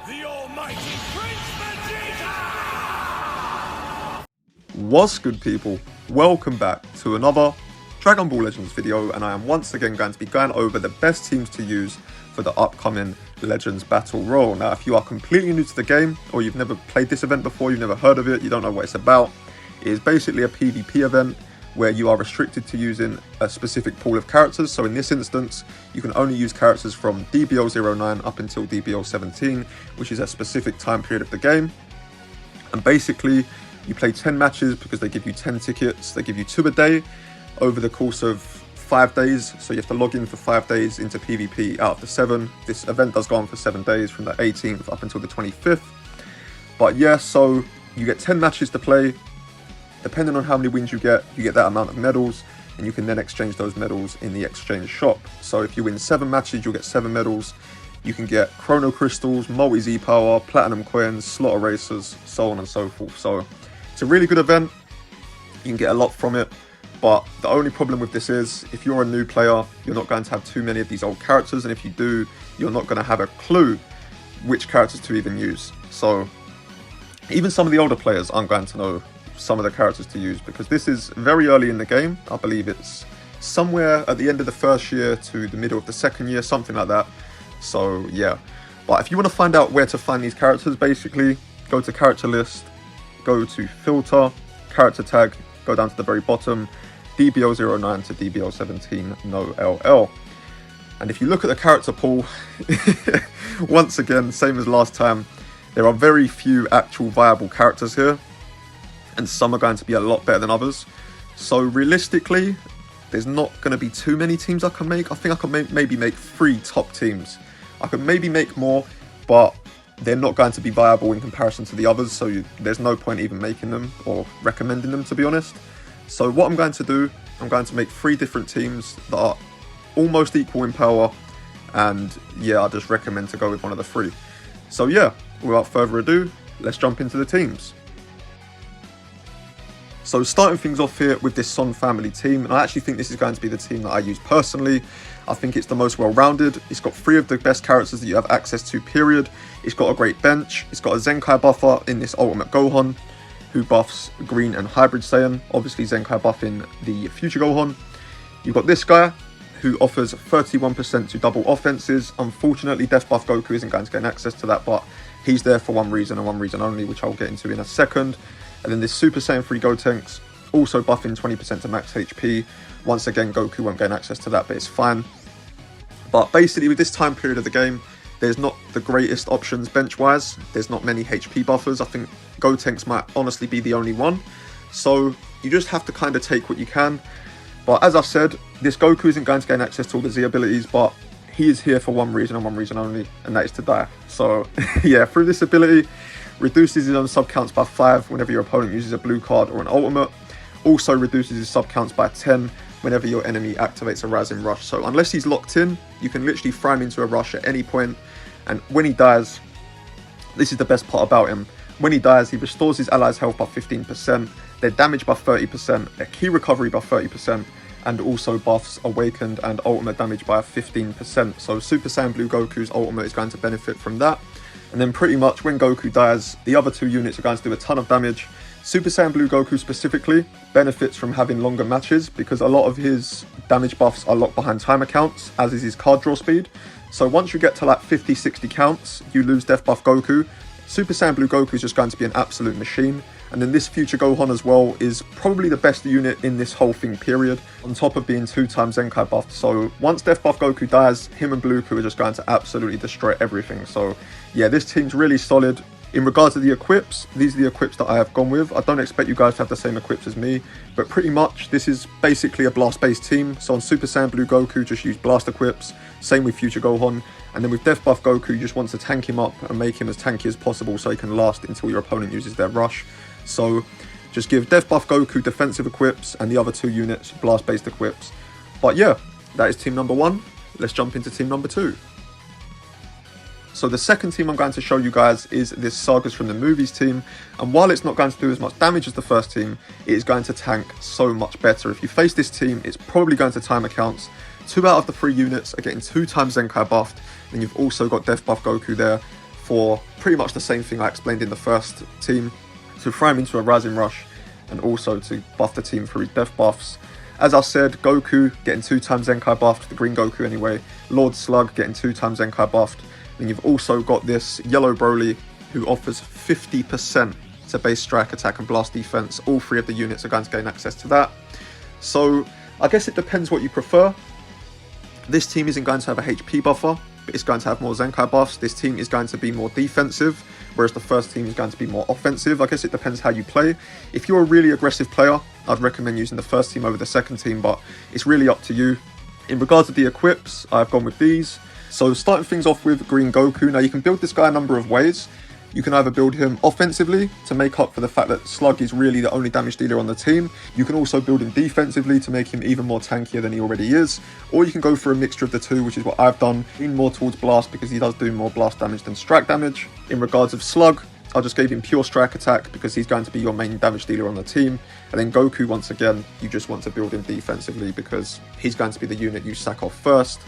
The almighty Prince Vegeta! What's good, people? Welcome back to another Dragon Ball Legends video, and I am once again going to be going over the best teams to use for the upcoming Legends Battle Royal. Now, if you are completely new to the game, or you've never played this event before, you've never heard of it, you don't know what it's about, it is basically a PvP event where you are restricted to using a specific pool of characters. So in this instance, you can only use characters from DBL 09 up until DBL 17, which is a specific time period of the game. And basically, you play 10 matches because they give you 10 tickets. They give you 2 a day over the course of 5 days. So you have to log in for 5 days into PvP out of the 7. This event does go on for 7 days from the 18th up until the 25th. But yeah, so you get 10 matches to play. Depending on how many wins you get that amount of medals, and you can then exchange those medals in the exchange shop. So if you win 7 matches, you'll get 7 medals. You can get Chrono Crystals, Multi Z Power, Platinum Coins, Slot Erasers, so on and so forth. So it's a really good event. You can get a lot from it. But the only problem with this is, if you're a new player, you're not going to have too many of these old characters. And if you do, you're not going to have a clue which characters to even use. So even some of the older players aren't going to know some of the characters to use, because this is very early in the game. I believe it's somewhere at the end of the first year to the middle of the second year, something like that. So yeah, but if you want to find out where to find these characters, basically go to character list, go to filter, character tag, go down to the very bottom, DBL 09 to DBL 17, no LL. And if you look at the character pool, once again, same as last time, there are very few actual viable characters here, and some are going to be a lot better than others. So realistically, there's not going to be too many teams I can make. I think I can maybe make 3 top teams. I could maybe make more, but they're not going to be viable in comparison to the others, so there's no point even making them or recommending them, to be honest. So what I'm going to do, I'm going to make 3 different teams that are almost equal in power, and yeah, I just recommend to go with one of the 3. So yeah, without further ado, let's jump into the teams. So starting things off here with this Son family team, and I actually think this is going to be the team that I use personally. I think it's the most well-rounded. It's got 3 of the best characters that you have access to, period. It's got a great bench. It's got a Zenkai buffer in this Ultimate Gohan, who buffs Green and Hybrid Saiyan. Obviously Zenkai buffing the Future Gohan. You've got this guy, who offers 31% to double offenses. Unfortunately, Death Buff Goku isn't going to gain access to that, but he's there for one reason and one reason only, which I'll get into in a second. And then this Super Saiyan 3 Gotenks, also buffing 20% to max HP. Once again, Goku won't gain access to that, but it's fine. But basically, with this time period of the game, there's not the greatest options bench-wise. There's not many HP buffers. I think Gotenks might honestly be the only one. So you just have to kind of take what you can. But as I said, this Goku isn't going to gain access to all the Z abilities, but he is here for one reason and one reason only, and that is to die. So yeah, through this ability, reduces his own sub counts by 5 whenever your opponent uses a blue card or an ultimate. Also reduces his sub counts by 10 whenever your enemy activates a Rising Rush. So unless he's locked in, you can literally throw him into a rush at any point. And when he dies, this is the best part about him. When he dies, he restores his allies' health by 15%, their damage by 30%, their key recovery by 30%, and also buffs Awakened and Ultimate damage by 15%. So Super Saiyan Blue Goku's ultimate is going to benefit from that. And then pretty much when Goku dies, the other 2 units are going to do a ton of damage. Super Saiyan Blue Goku specifically benefits from having longer matches, because a lot of his damage buffs are locked behind timer counts, as is his card draw speed. So once you get to like 50-60 counts, you lose Death Buff Goku. Super Saiyan Blue Goku is just going to be an absolute machine. And then this Future Gohan as well is probably the best unit in this whole thing, period, on top of being 2 times Zenkai buffed. So once Death Buff Goku dies, him and Bluku are just going to absolutely destroy everything. So yeah, this team's really solid. In regards to the equips, these are the equips that I have gone with. I don't expect you guys to have the same equips as me, but pretty much this is basically a blast-based team. So on Super Saiyan Blue Goku, just use blast equips. Same with Future Gohan. And then with Death Buff Goku, you just want to tank him up and make him as tanky as possible so he can last until your opponent uses their rush. So just give Death Buff Goku defensive equips and the other 2 units blast-based equips. But yeah, that is team number 1. Let's jump into team number 2. So the second team I'm going to show you guys is this Sagas from the Movies team, and while it's not going to do as much damage as the first team, it is going to tank so much better. If you face this team, it's probably going to timer counts. 2 out of the 3 units are getting 2 times Zenkai buffed, and you've also got Death Buff Goku there. for pretty much the same thing I explained in the first team, to throw him into a Rising Rush and also to buff the team for his death buffs. As I said, Goku getting 2 times Zenkai buffed, the green Goku anyway, Lord Slug getting 2 times Zenkai buffed, and you've also got this yellow Broly who offers 50% to base strike, attack and blast defense. All 3 of the units are going to gain access to that. So I guess it depends what you prefer. This team isn't going to have a HP buffer, but it's going to have more Zenkai buffs. This team is going to be more defensive, whereas the first team is going to be more offensive. I guess it depends how you play. If you're a really aggressive player, I'd recommend using the first team over the second team, but it's really up to you. In regards to the equips, I've gone with these. So starting things off with Green Goku. Now you can build this guy a number of ways. You can either build him offensively to make up for the fact that Slug is really the only damage dealer on the team. You can also build him defensively to make him even more tankier than he already is. Or you can go for a mixture of the two, which is what I've done. Lean more towards blast because he does do more blast damage than strike damage. In regards of Slug, I just gave him pure strike attack because he's going to be your main damage dealer on the team. And then Goku, once again, you just want to build him defensively because he's going to be the unit you sack off first.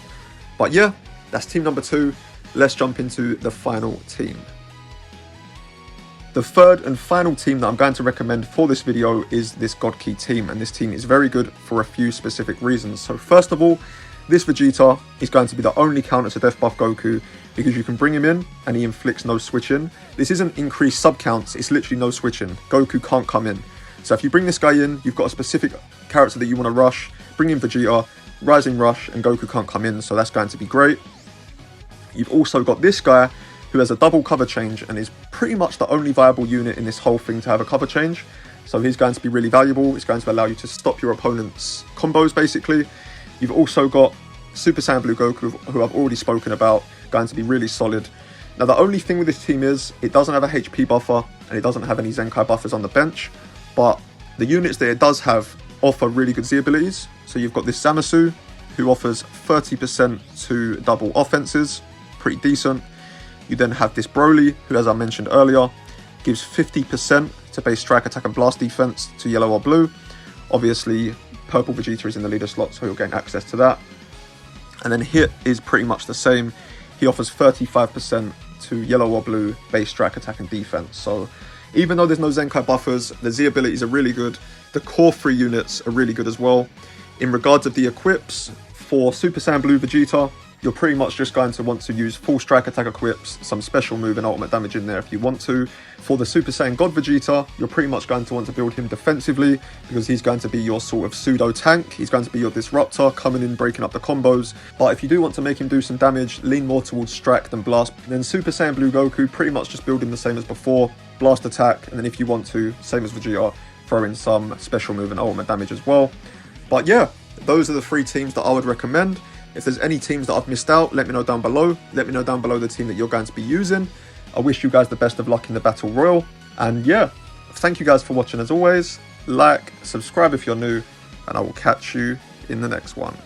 But yeah, that's team number 2. Let's jump into the final team. The third and final team that I'm going to recommend for this video is this Goku team, and this team is very good for a few specific reasons. So first of all, this Vegeta is going to be the only counter to death buff Goku because you can bring him in and he inflicts no switching. This isn't increased sub counts, it's literally no switching. Goku can't come in. So if you bring this guy in, you've got a specific character that you want to rush, bring in Vegeta, Rising Rush, and Goku can't come in, so that's going to be great. You've also got this guy who has a double cover change and is pretty much the only viable unit in this whole thing to have a cover change. So he's going to be really valuable. It's going to allow you to stop your opponent's combos, basically. You've also got Super Saiyan Blue Goku, who I've already spoken about, going to be really solid. Now, the only thing with this team is it doesn't have a HP buffer and it doesn't have any Zenkai buffers on the bench, but the units that it does have offer really good Z abilities. So you've got this Zamasu, who offers 30% to double offenses, pretty decent. You then have this Broly, who, as I mentioned earlier, gives 50% to base strike, attack and blast defense to yellow or blue. Obviously, purple Vegeta is in the leader slot, so you'll gain access to that. And then Hit is pretty much the same. He offers 35% to yellow or blue base strike, attack and defense. So even though there's no Zenkai buffers, the Z abilities are really good. The core 3 units are really good as well. In regards of the equips, for Super Saiyan Blue Vegeta, you're pretty much just going to want to use full strike attack equips, some special move and ultimate damage in there if you want to. For the Super Saiyan God Vegeta, you're pretty much going to want to build him defensively because he's going to be your sort of pseudo tank. He's going to be your disruptor, coming in, breaking up the combos. But if you do want to make him do some damage, lean more towards strike than blast. And then Super Saiyan Blue Goku, pretty much just build him the same as before, blast attack, and then if you want to, same as Vegeta, throw in some special move and ultimate damage as well. But yeah, those are the 3 teams that I would recommend. If there's any teams that I've missed out, let me know down below. Let me know down below the team that you're going to be using. I wish you guys the best of luck in the Battle Royal. And yeah, thank you guys for watching as always. Like, subscribe if you're new, and I will catch you in the next one.